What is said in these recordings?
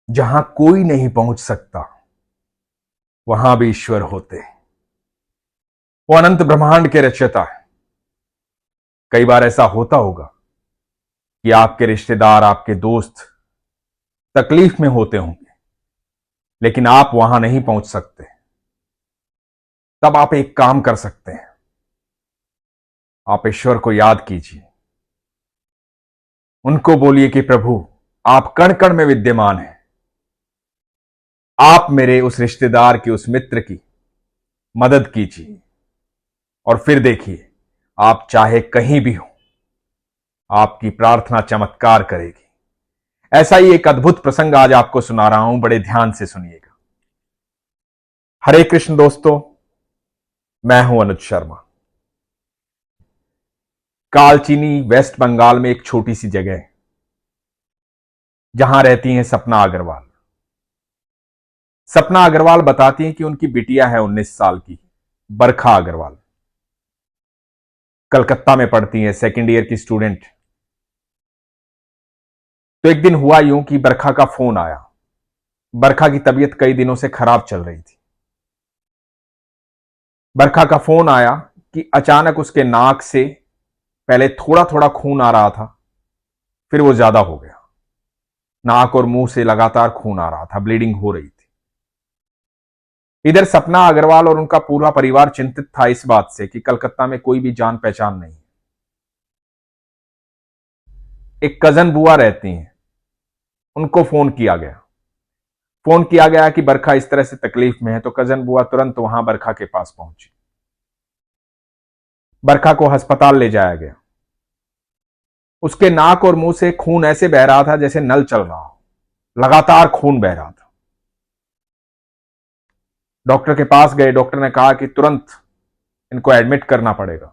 जहां कोई नहीं पहुंच सकता वहां भी ईश्वर होते हैं। वो अनंत ब्रह्मांड के रचयिता है। कई बार ऐसा होता होगा कि आपके रिश्तेदार, आपके दोस्त तकलीफ में होते होंगे, लेकिन आप वहां नहीं पहुंच सकते। तब आप एक काम कर सकते हैं। आप ईश्वर को याद कीजिए। उनको बोलिए कि प्रभु, आप कण कण में विद्यमान हैं। आप मेरे उस रिश्तेदार की, उस मित्र की मदद कीजिए। और फिर देखिए, आप चाहे कहीं भी हो, आपकी प्रार्थना चमत्कार करेगी। ऐसा ही एक अद्भुत प्रसंग आज आपको सुना रहा हूं, बड़े ध्यान से सुनिएगा। हरे कृष्ण दोस्तों, मैं हूं अनुज शर्मा। कालचीनी वेस्ट बंगाल में एक छोटी सी जगह है जहां रहती हैं सपना अग्रवाल। सपना अग्रवाल बताती हैं कि उनकी बिटिया है 19 साल की, बरखा अग्रवाल। कलकत्ता में पढ़ती हैं, सेकेंड ईयर की स्टूडेंट। तो एक दिन हुआ यूं कि बरखा का फोन आया। बरखा की तबीयत कई दिनों से खराब चल रही थी। बरखा का फोन आया कि अचानक उसके नाक से पहले थोड़ा थोड़ा खून आ रहा था, फिर वो ज्यादा हो गया। नाक और मुंह से लगातार खून आ रहा था, ब्लीडिंग हो रही थी। इधर सपना अग्रवाल और उनका पूरा परिवार चिंतित था इस बात से कि कलकत्ता में कोई भी जान पहचान नहीं। एक कजन बुआ रहती हैं, उनको फोन किया गया। फोन किया गया कि बरखा इस तरह से तकलीफ में है, तो कजन बुआ तुरंत वहां बरखा के पास पहुंची। बरखा को अस्पताल ले जाया गया। उसके नाक और मुंह से खून ऐसे बह रहा था जैसे नल चल रहा हो, लगातार खून बह रहा था। डॉक्टर के पास गए। डॉक्टर ने कहा कि तुरंत इनको एडमिट करना पड़ेगा।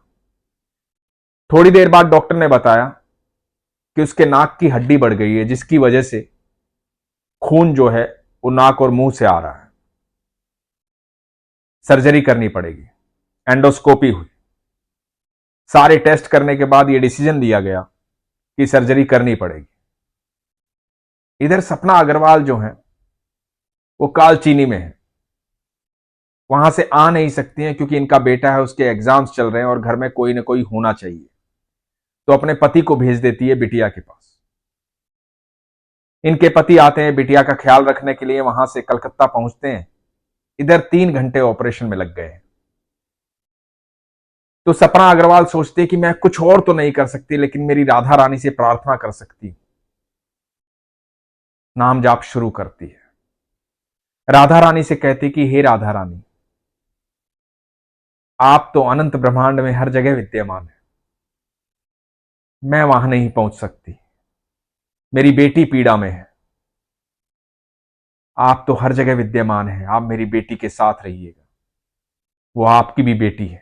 थोड़ी देर बाद डॉक्टर ने बताया कि उसके नाक की हड्डी बढ़ गई है, जिसकी वजह से खून जो है वो नाक और मुंह से आ रहा है। सर्जरी करनी पड़ेगी। एंडोस्कोपी हुई। सारे टेस्ट करने के बाद यह डिसीजन लिया गया कि सर्जरी करनी पड़ेगी। इधर सपना अग्रवाल जो है वो कालचीनी में है। वहां से आ नहीं सकती हैं क्योंकि इनका बेटा है, उसके एग्जाम्स चल रहे हैं और घर में कोई ना कोई होना चाहिए। तो अपने पति को भेज देती है बिटिया के पास। इनके पति आते हैं बिटिया का ख्याल रखने के लिए, वहां से कलकत्ता पहुंचते हैं। इधर 3 घंटे ऑपरेशन में लग गए हैं। तो सपना अग्रवाल सोचती है कि मैं कुछ और तो नहीं कर सकती, लेकिन मेरी राधा रानी से प्रार्थना कर सकती हूं। नाम जाप शुरू करती है। राधा रानी से कहती कि हे राधा रानी, आप तो अनंत ब्रह्मांड में हर जगह विद्यमान है। मैं वहां नहीं पहुंच सकती। मेरी बेटी पीड़ा में है। आप तो हर जगह विद्यमान हैं। आप मेरी बेटी के साथ रहिएगा। वो आपकी भी बेटी है।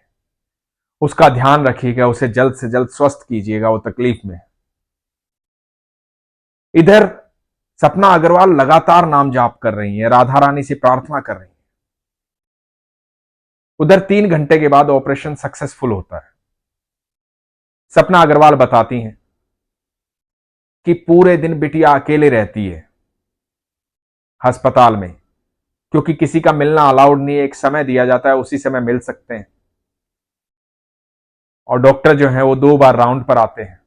उसका ध्यान रखिएगा, उसे जल्द से जल्द स्वस्थ कीजिएगा, वो तकलीफ में है। इधर सपना अग्रवाल लगातार नाम जाप कर रही है, राधा रानी से प्रार्थना कर रही है। उधर 3 घंटे के बाद ऑपरेशन सक्सेसफुल होता है। सपना अग्रवाल बताती हैं कि पूरे दिन बिटिया अकेले रहती है अस्पताल में, क्योंकि किसी का मिलना अलाउड नहीं है। एक समय दिया जाता है, उसी समय मिल सकते हैं। और डॉक्टर जो है वो 2 बार राउंड पर आते हैं।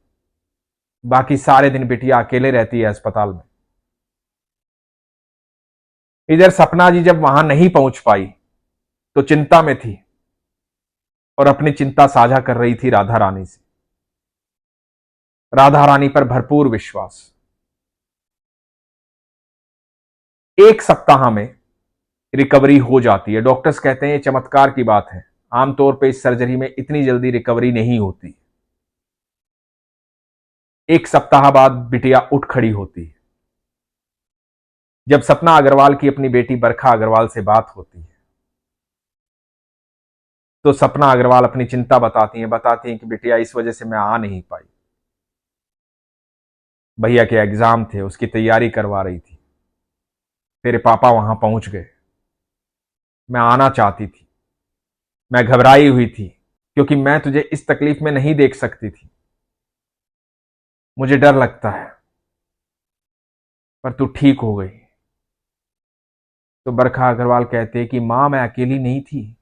बाकी सारे दिन बिटिया अकेले रहती है अस्पताल में। इधर सपना जी जब वहां नहीं पहुंच पाई तो चिंता में थी और अपनी चिंता साझा कर रही थी राधा रानी से। राधा रानी पर भरपूर विश्वास। 1 सप्ताह में रिकवरी हो जाती है। डॉक्टर्स कहते हैं ये चमत्कार की बात है। आमतौर पर इस सर्जरी में इतनी जल्दी रिकवरी नहीं होती। 1 सप्ताह बाद बिटिया उठ खड़ी होती है। जब सपना अग्रवाल की अपनी बेटी बरखा अग्रवाल से बात होती है तो सपना अग्रवाल अपनी चिंता बताती हैं कि बिटिया इस वजह से मैं आ नहीं पाई। भैया के एग्जाम थे, उसकी तैयारी करवा रही थी। तेरे पापा वहां पहुंच गए। मैं आना चाहती थी। मैं घबराई हुई थी क्योंकि मैं तुझे इस तकलीफ में नहीं देख सकती थी। मुझे डर लगता है, पर तू ठीक हो गई। तो बरखा अग्रवाल कहते कि मां मैं अकेली नहीं थी।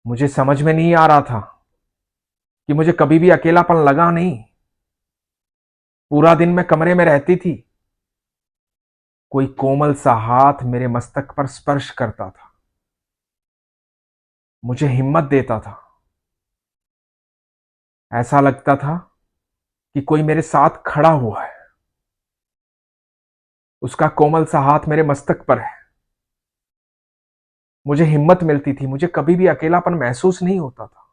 मुझे समझ में नहीं आ रहा था कि मुझे कभी भी अकेलापन लगा नहीं। पूरा दिन मैं कमरे में रहती थी, कोई कोमल सा हाथ मेरे मस्तक पर स्पर्श करता था, मुझे हिम्मत देता था। ऐसा लगता था कि कोई मेरे साथ खड़ा हुआ है, उसका कोमल सा हाथ मेरे मस्तक पर है। मुझे हिम्मत मिलती थी, मुझे कभी भी अकेलापन महसूस नहीं होता था।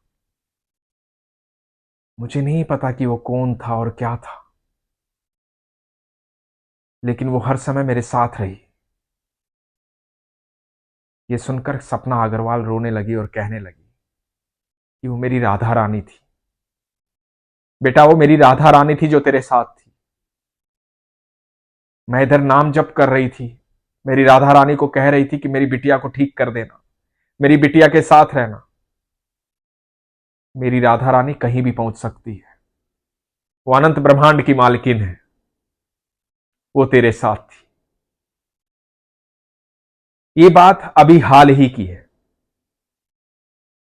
मुझे नहीं पता कि वो कौन था और क्या था, लेकिन वो हर समय मेरे साथ रही। ये सुनकर सपना अग्रवाल रोने लगी और कहने लगी कि वो मेरी राधा रानी थी। बेटा, वो मेरी राधा रानी थी जो तेरे साथ थी। मैं इधर नाम जप कर रही थी, मेरी राधा रानी को कह रही थी कि मेरी बिटिया को ठीक कर देना, मेरी बिटिया के साथ रहना। मेरी राधा रानी कहीं भी पहुंच सकती है, वो अनंत ब्रह्मांड की मालकिन है, वो तेरे साथ थी। ये बात अभी हाल ही की है।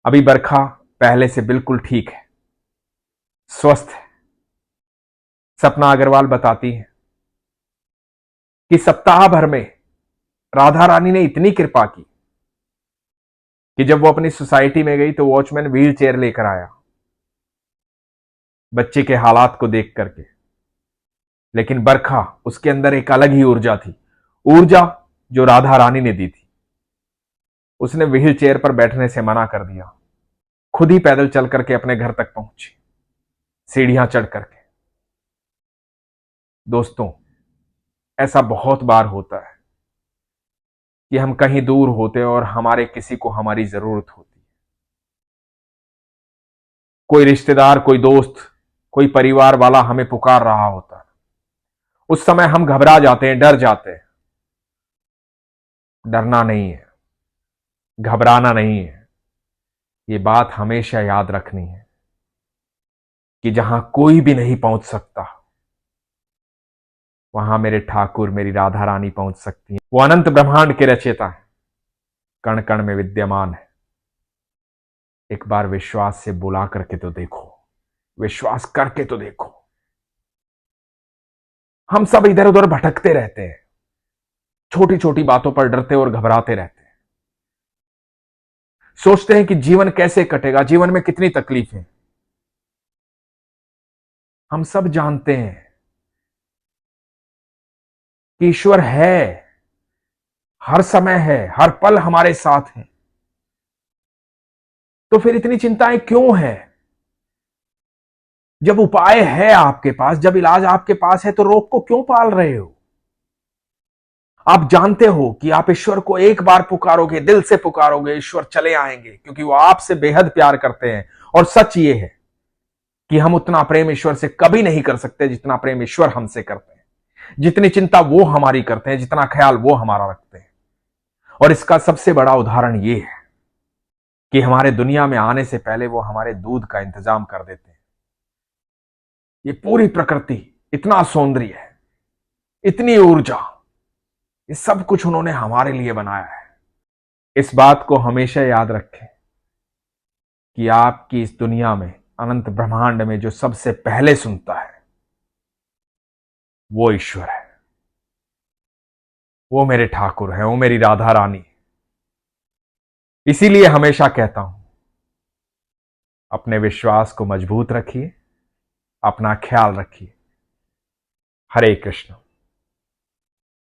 अभी बरखा पहले से बिल्कुल ठीक है, स्वस्थ है। सपना अग्रवाल बताती है कि सप्ताह भर में राधा रानी ने इतनी कृपा की कि जब वो अपनी सोसाइटी में गई तो वॉचमैन व्हील चेयर लेकर आया, बच्चे के हालात को देख करके। लेकिन बरखा, उसके अंदर एक अलग ही ऊर्जा थी, ऊर्जा जो राधा रानी ने दी थी। उसने व्हील चेयर पर बैठने से मना कर दिया, खुद ही पैदल चल करके अपने घर तक पहुंची, सीढ़ियां चढ़ करके। दोस्तों, ऐसा बहुत बार होता है कि हम कहीं दूर होते और हमारे किसी को हमारी जरूरत होती है। कोई रिश्तेदार, कोई दोस्त, कोई परिवार वाला हमें पुकार रहा होता है। उस समय हम घबरा जाते हैं, डर जाते हैं। डरना नहीं है, घबराना नहीं है। ये बात हमेशा याद रखनी है कि जहां कोई भी नहीं पहुंच सकता, वहां मेरे ठाकुर, मेरी राधा रानी पहुंच सकती है। वो अनंत ब्रह्मांड के रचयिता है, कण कण में विद्यमान है। एक बार विश्वास से बुला करके तो देखो, विश्वास करके तो देखो। हम सब इधर उधर भटकते रहते हैं, छोटी छोटी बातों पर डरते और घबराते रहते हैं। सोचते हैं कि जीवन कैसे कटेगा, जीवन में कितनी तकलीफें। हम सब जानते हैं कि ईश्वर है, हर समय है, हर पल हमारे साथ है। तो फिर इतनी चिंताएं क्यों है? जब उपाय है आपके पास, जब इलाज आपके पास है, तो रोग को क्यों पाल रहे हो? आप जानते हो कि आप ईश्वर को एक बार पुकारोगे, दिल से पुकारोगे, ईश्वर चले आएंगे, क्योंकि वो आपसे बेहद प्यार करते हैं। और सच ये है कि हम उतना प्रेम ईश्वर से कभी नहीं कर सकते जितना प्रेम ईश्वर हमसे करते हैं, जितनी चिंता वो हमारी करते हैं, जितना ख्याल वो हमारा रखते हैं। और इसका सबसे बड़ा उदाहरण ये है कि हमारे दुनिया में आने से पहले वो हमारे दूध का इंतजाम कर देते हैं। ये पूरी प्रकृति, इतना सौंदर्य है, इतनी ऊर्जा, ये सब कुछ उन्होंने हमारे लिए बनाया है। इस बात को हमेशा याद रखें कि आपकी इस दुनिया में, अनंत ब्रह्मांड में, जो सबसे पहले सुनता है वो ईश्वर है, वो मेरे ठाकुर है, वो मेरी राधा रानी। इसीलिए हमेशा कहता हूं, अपने विश्वास को मजबूत रखिए, अपना ख्याल रखिए। हरे कृष्ण।